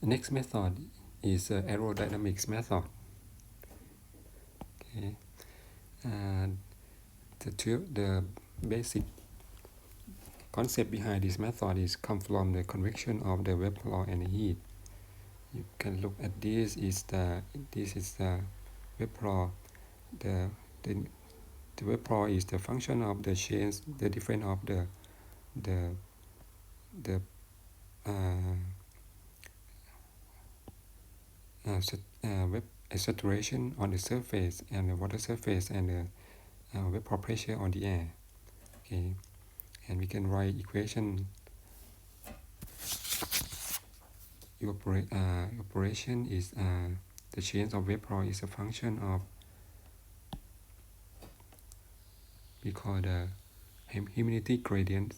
The next method is aerodynamics method. Okay. The basic concept behind this method is come from the convection of the vapor and heat. You can look at this is the vapor. The the the vapor is the function of the change, the difference of the the uh, saturation on the surface and the water surface and the vapor pressure on the air. Okay, and we can write equation. Evaporation is the change of vapor is a function of, we call the humidity gradient.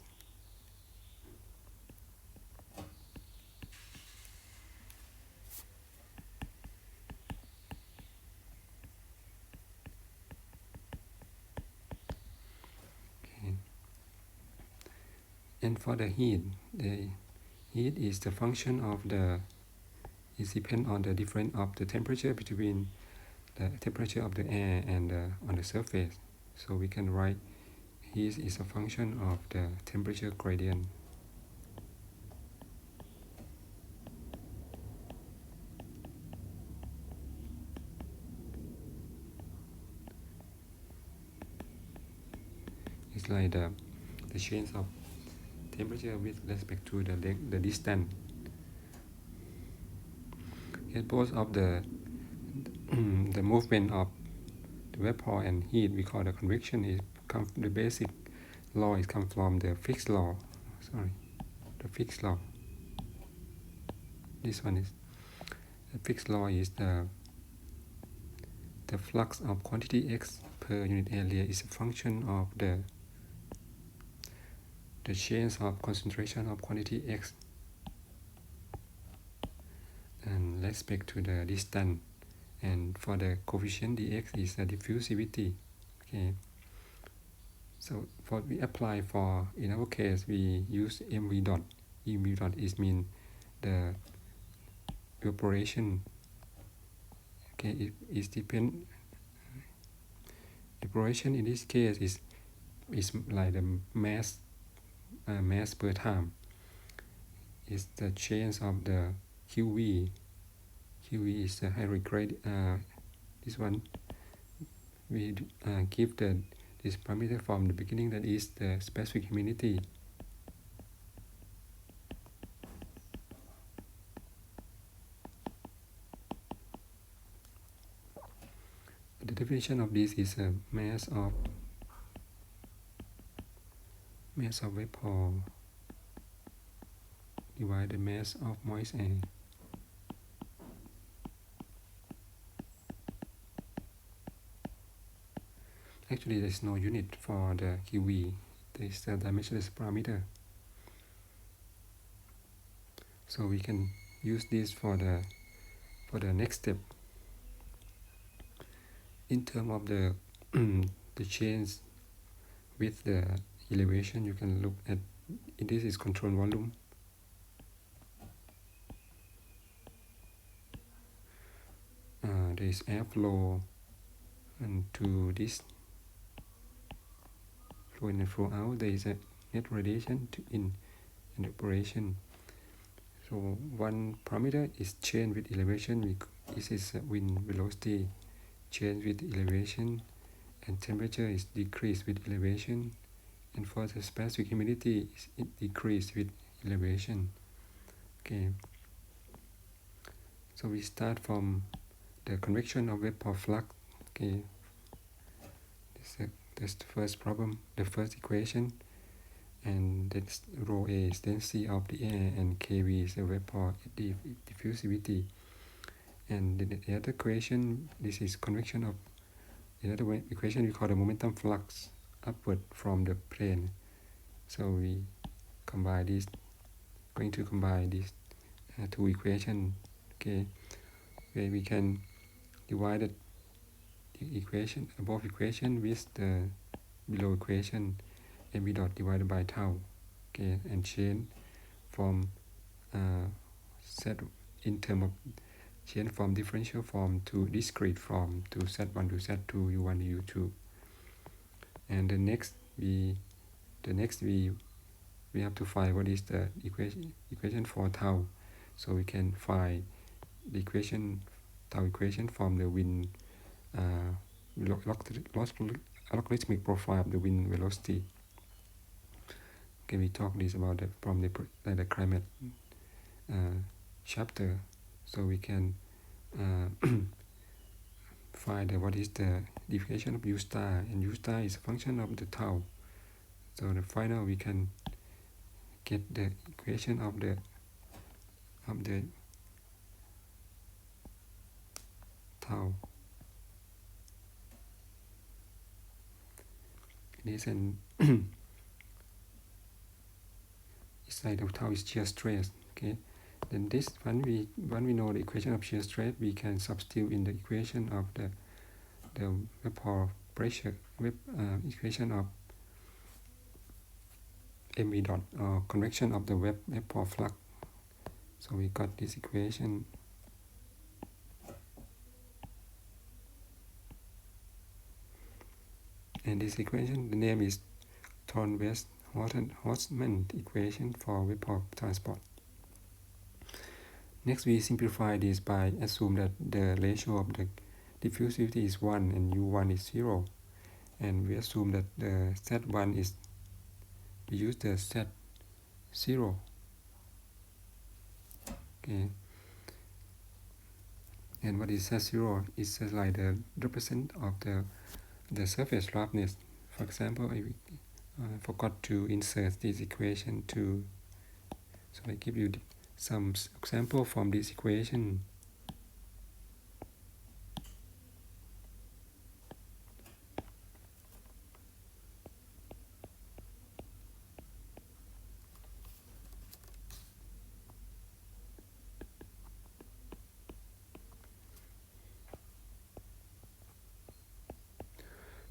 Okay. And for the heat is the function of the, it depends on the difference of the temperature between the temperature of the air and on the surface. So we can write heat is a function of the temperature gradient. It's like the change of temperature with respect to the distance. Yet both of the the movement of the vapor and heat, we call the convection, is the basic law is come from the Fick's law. Sorry, the Fick's law. This one is the Fick's law is the flux of quantity x per unit area is a function of the change of concentration of quantity x and respect to the distance. And for the coefficient dx is the diffusivity. Okay. So for we apply for, in our case we use mv dot. mv dot is mean the evaporation. Okay, it is depend. Evaporation in this case is like the mass per time. Is the change of the QV. QV is the high grade. This one we give this parameter from the beginning, that is the specific humidity. The definition of this is a mass of vapor divided the mass of moist air. Actually, there is no unit for the QV. There is a dimensionless parameter. So we can use this for the next step. In terms of the the change with the elevation, you can look at, this is control volume. There is airflow, and to this flow in and flow out, there is a net radiation in operation. So one parameter is change with elevation. This is wind velocity change with elevation, and temperature is decreased with elevation, and for the specific humidity is decreased with elevation. Okay. So we start from the convection of vapor flux. Okay. That's the first problem, the first equation, and that's rho A is density of the air, and kV is the vapor diffusivity. And the other equation, this is convection of, the other equation we call the momentum flux upward from the plane. So we combine this, going to combine these two equations. Okay, where we can divide the equation, above equation with the below equation, mv dot divided by tau. Okay, and change from in terms of change from differential form to discrete form to Z1 to Z2, U1 to U2. And the next we have to find what is the equation for tau. So we can find the tau equation from the wind logarithmic profile of the wind velocity. Okay, we talk this about from the climate chapter. So we can find what is the definition of U star, and U star is a function of the tau. So the final we can get the equation of the tau. This and side of tau is shear stress. Okay, then this when we know the equation of shear stress, we can substitute in the equation of the vapor pressure equation of mv dot or convection of the vapor flux. So we got this equation. And this equation, the name is Thorne-West-Holtzman equation for vapor transport. Next, we simplify this by assume that the ratio of the diffusivity is 1 and U1 is 0. And we assume that the Z1 is, we use the Z0. Okay. And what is Z0? It's just like the represent of the surface roughness. For example, I forgot to insert this equation too. So I give you some example from this equation.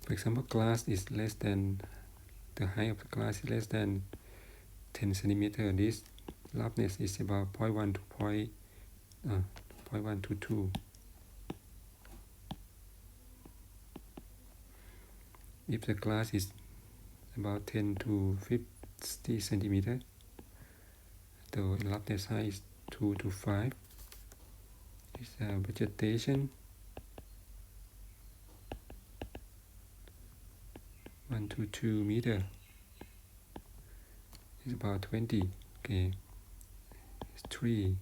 For example, glass is less than, the height of the glass is less than 10 centimeter. This roughness is about 0.1 to 0.1 to 2. If the glass is about 10 to 50 centimeter, the roughness height is 2 to 5. This vegetation 1 to 2 meter is about 20. Okay, it's 3.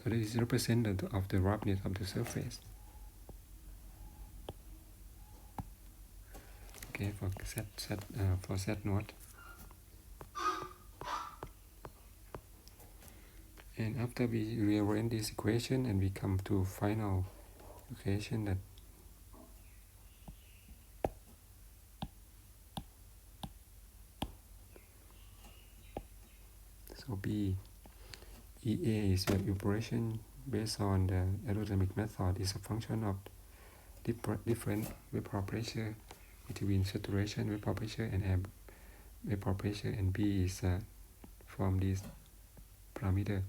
So this is representative of the roughness of the surface. Okay, for Z naught. And after we rearrange this equation and we come to final equation that so B EA is the operation based on the aerodynamic method is a function of different vapor pressure between saturation vapor pressure and air vapor pressure, and B is from this parameter.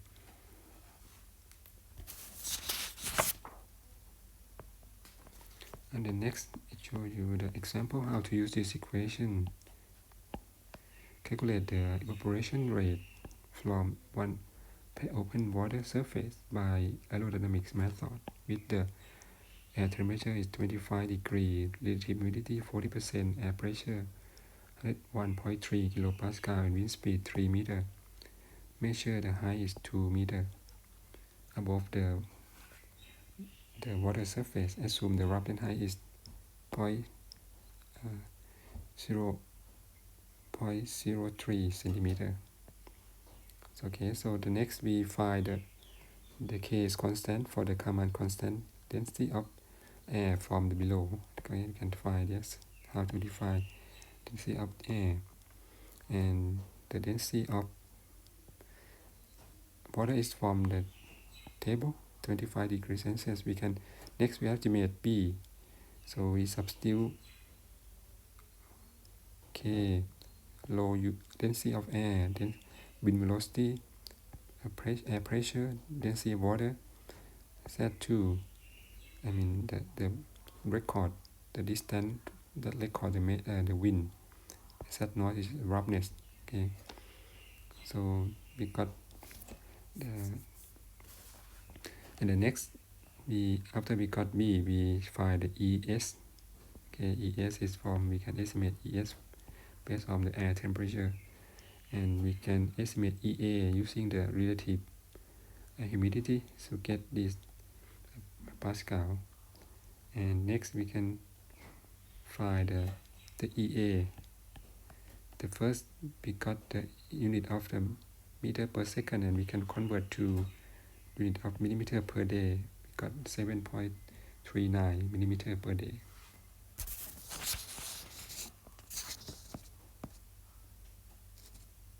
And then next it shows you the example how to use this equation. Calculate the evaporation rate from one open water surface by aerodynamics method with the air temperature is 25 degrees, relative humidity 40%, air pressure 1.3 kilopascal and wind speed 3 meter. Measure the height is 2 meter above the water surface. Assume the roughness height is 0.03 centimeter. Okay, so the next we find the K is constant for the common constant density of air from the below. Okay, you can find yes how to define density of air, and the density of water is from the table 25 degrees Celsius. We can next we estimate B, so we substitute K low density of air, then wind velocity, air pressure, density of water. Z2, I mean the record, the distance that record the wind. Z0 is roughness. Okay, so we got the, and the next after we got B, we find the ES. Okay, ES is from, we can estimate ES based on the air temperature, and we can estimate EA using the relative humidity to get this Pascal. And next we can find the EA. The first we got the unit of the meter per second, and we can convert to unit of millimeter per day. We got 7.39 millimeter per day.